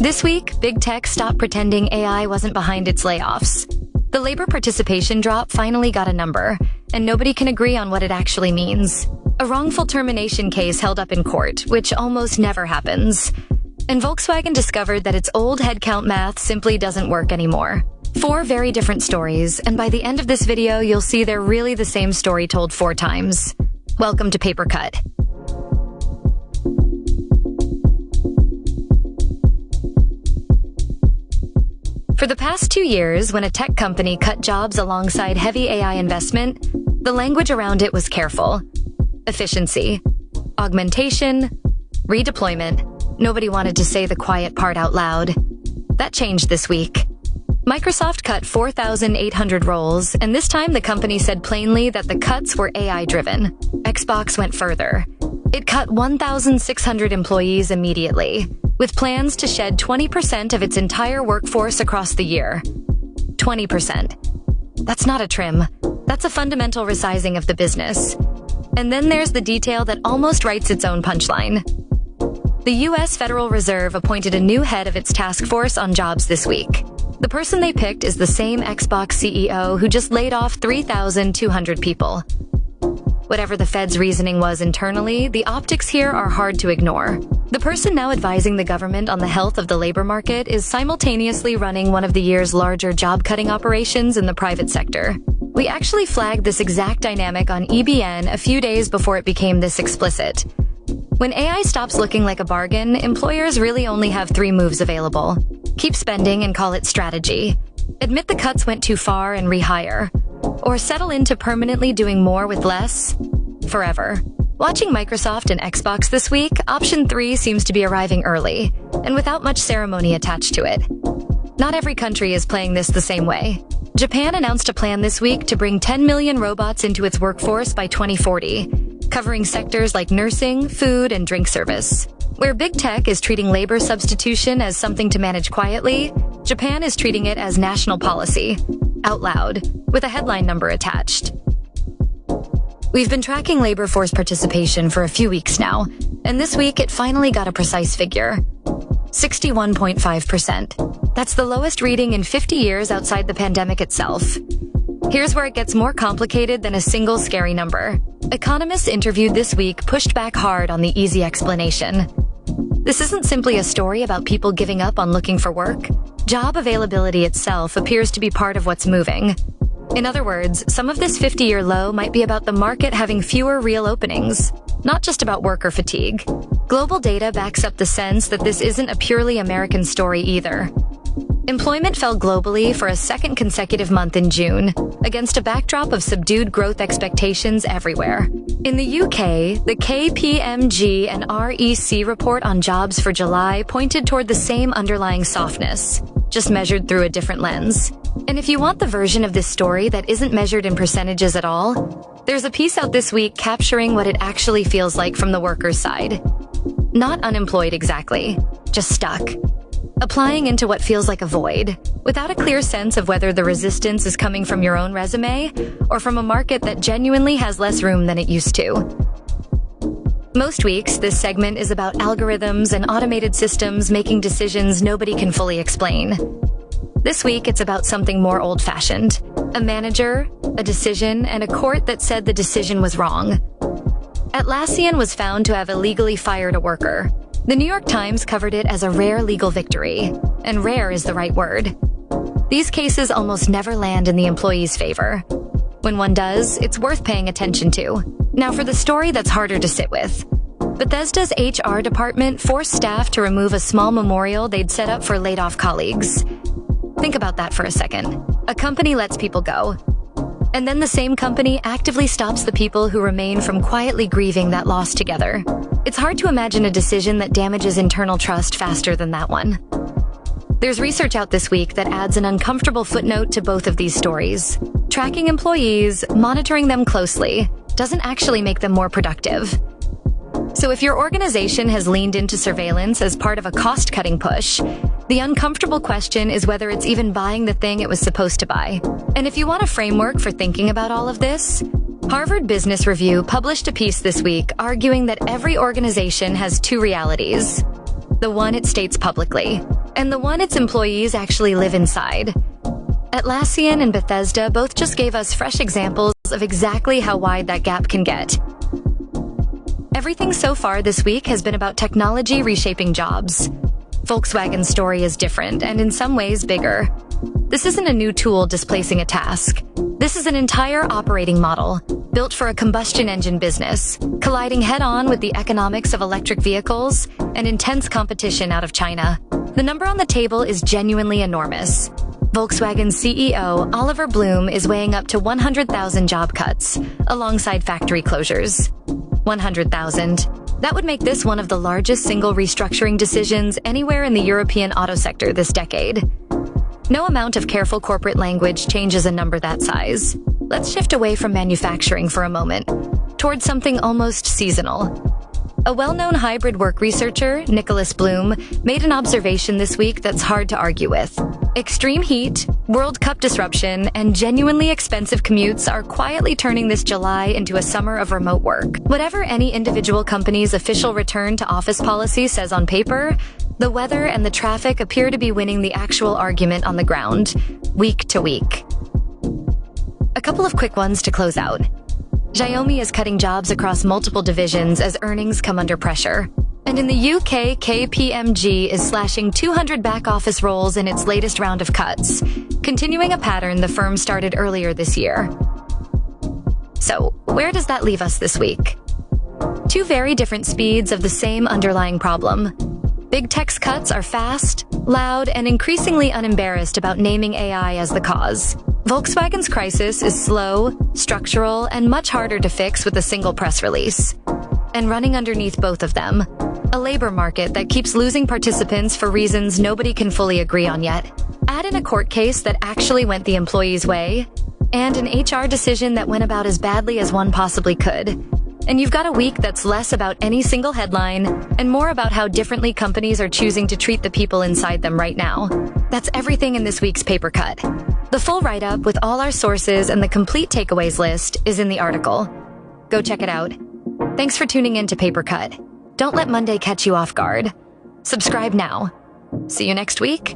This week, big tech stopped pretending AI wasn't behind its layoffs. The labor participation drop finally got a number, and nobody can agree on what it actually means. A wrongful termination case held up in court, which almost never happens. And Volkswagen discovered that its old headcount math simply doesn't work anymore. 4 very different stories, and by the end of this video, you'll see they're really the same story told 4 times. Welcome to Paper Cut. For the past 2 years, when a tech company cut jobs alongside heavy AI investment, the language around it was careful. Efficiency, augmentation, redeployment. Nobody wanted to say the quiet part out loud. That changed this week. Microsoft cut 4,800 roles, and this time the company said plainly that the cuts were AI-driven. Xbox went further. It cut 1,600 employees immediately, with plans to shed 20% of its entire workforce across the year. 20%. That's not a trim. That's a fundamental resizing of the business. And then there's the detail that almost writes its own punchline. The U.S. Federal Reserve appointed a new head of its task force on jobs this week. The person they picked is the same Xbox CEO who just laid off 3,200 people. Whatever the Fed's reasoning was internally, the optics here are hard to ignore. The person now advising the government on the health of the labor market is simultaneously running one of the year's larger job-cutting operations in the private sector. We actually flagged this exact dynamic on EBN a few days before it became this explicit. When AI stops looking like a bargain, employers really only have 3 moves available. Keep spending and call it strategy. Admit the cuts went too far and rehire. Or settle into permanently doing more with less forever. Watching Microsoft and Xbox this week, option 3 seems to be arriving early, and without much ceremony attached to it. Not every country is playing this the same way. Japan announced a plan this week to bring 10 million robots into its workforce by 2040, covering sectors like nursing, food, and drink service. Where big tech is treating labor substitution as something to manage quietly, Japan is treating it as national policy, out loud, with a headline number attached. We've been tracking labor force participation for a few weeks now, and this week it finally got a precise figure. 61.5%. That's the lowest reading in 50 years outside the pandemic itself. Here's where it gets more complicated than a single scary number. Economists interviewed this week pushed back hard on the easy explanation. This isn't simply a story about people giving up on looking for work. Job availability itself appears to be part of what's moving. In other words, some of this 50-year low might be about the market having fewer real openings, not just about worker fatigue. Global data backs up the sense that this isn't a purely American story either. Employment fell globally for a second consecutive month in June, against a backdrop of subdued growth expectations everywhere. In the UK, the KPMG and REC report on jobs for July pointed toward the same underlying softness, just measured through a different lens. And if you want the version of this story that isn't measured in percentages at all, there's a piece out this week capturing what it actually feels like from the workers' side. Not unemployed exactly, just stuck. Applying into what feels like a void, without a clear sense of whether the resistance is coming from your own resume or from a market that genuinely has less room than it used to. Most weeks, this segment is about algorithms and automated systems making decisions nobody can fully explain. This week, it's about something more old-fashioned. A manager, a decision, and a court that said the decision was wrong. Atlassian was found to have illegally fired a worker. The New York Times covered it as a rare legal victory, and rare is the right word. These cases almost never land in the employee's favor. When one does, it's worth paying attention to. Now for the story that's harder to sit with. Bethesda's HR department forced staff to remove a small memorial they'd set up for laid-off colleagues. Think about that for a second. A company lets people go. And then the same company actively stops the people who remain from quietly grieving that loss together. It's hard to imagine a decision that damages internal trust faster than that one. There's research out this week that adds an uncomfortable footnote to both of these stories. Tracking employees, monitoring them closely, doesn't actually make them more productive. So if your organization has leaned into surveillance as part of a cost-cutting push, the uncomfortable question is whether it's even buying the thing it was supposed to buy. And if you want a framework for thinking about all of this, Harvard Business Review published a piece this week arguing that every organization has 2 realities. The one it states publicly, and the one its employees actually live inside. Atlassian and Bethesda both just gave us fresh examples of exactly how wide that gap can get. Everything so far this week has been about technology reshaping jobs. Volkswagen's story is different and in some ways bigger. This isn't a new tool displacing a task. This is an entire operating model, built for a combustion engine business, colliding head-on with the economics of electric vehicles and intense competition out of China. The number on the table is genuinely enormous. Volkswagen CEO Oliver Blume is weighing up to 100,000 job cuts, alongside factory closures. 100,000. That would make this one of the largest single restructuring decisions anywhere in the European auto sector this decade. No amount of careful corporate language changes a number that size. Let's shift away from manufacturing for a moment, towards something almost seasonal. A well-known hybrid work researcher, Nicholas Bloom, made an observation this week that's hard to argue with. Extreme heat, World Cup disruption, and genuinely expensive commutes are quietly turning this July into a summer of remote work. Whatever any individual company's official return to office policy says on paper, the weather and the traffic appear to be winning the actual argument on the ground, week to week. A couple of quick ones to close out. Xiaomi is cutting jobs across multiple divisions as earnings come under pressure. And in the UK, KPMG is slashing 200 back-office roles in its latest round of cuts, continuing a pattern the firm started earlier this year. So, where does that leave us this week? Two very different speeds of the same underlying problem. Big tech's cuts are fast, loud, and increasingly unembarrassed about naming AI as the cause. Volkswagen's crisis is slow, structural, and much harder to fix with a single press release. And running underneath both of them, a labor market that keeps losing participants for reasons nobody can fully agree on yet. Add in a court case that actually went the employee's way, and an HR decision that went about as badly as one possibly could. And you've got a week that's less about any single headline and more about how differently companies are choosing to treat the people inside them right now. That's everything in this week's paper cut. The full write-up with all our sources and the complete takeaways list is in the article. Go check it out. Thanks for tuning in to Paper Cut. Don't let Monday catch you off guard. Subscribe now. See you next week.